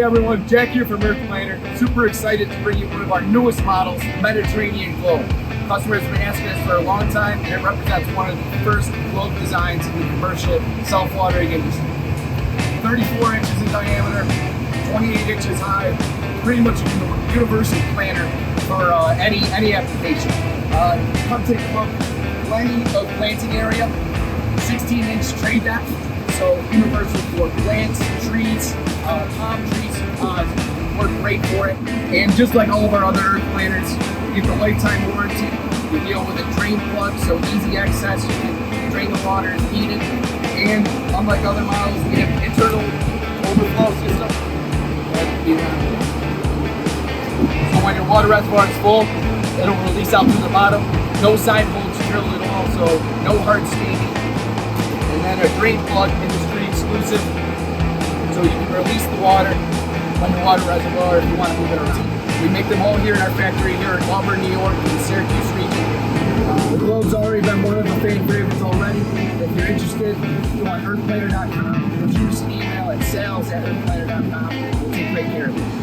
Hey everyone, Jack here from EarthPlanter. Super excited to bring you one of our newest models, Mediterranean Globe. Customers have been asking us for a long time, and it represents one of the first globe designs in the commercial self-watering industry. 34 inches in diameter, 28 inches high, pretty much a universal planter for any application. Come take a look, plenty of planting area, 16-inch tray depth, so universal for plants, trees, palm trees work great for it. And just like all of our other earth planters, you get the lifetime warranty. You deal with a drain plug, so easy access. You can drain the water as needed. And unlike other models, we have an internal overflow system. So when your water reservoir is full, it'll release out through the bottom. No side bolts drilled at all, so no hard staining. And then a drain plug, industry exclusive, so you can release the water on your water reservoir if you want to move it around. We make them all here in our factory here in Auburn, New York, in the Syracuse region. The Globe's already been one of the fan favorites already. If you're interested, go on earthplanter.com or shoot us an email at sales@earthplanter.com. We'll take great care of you.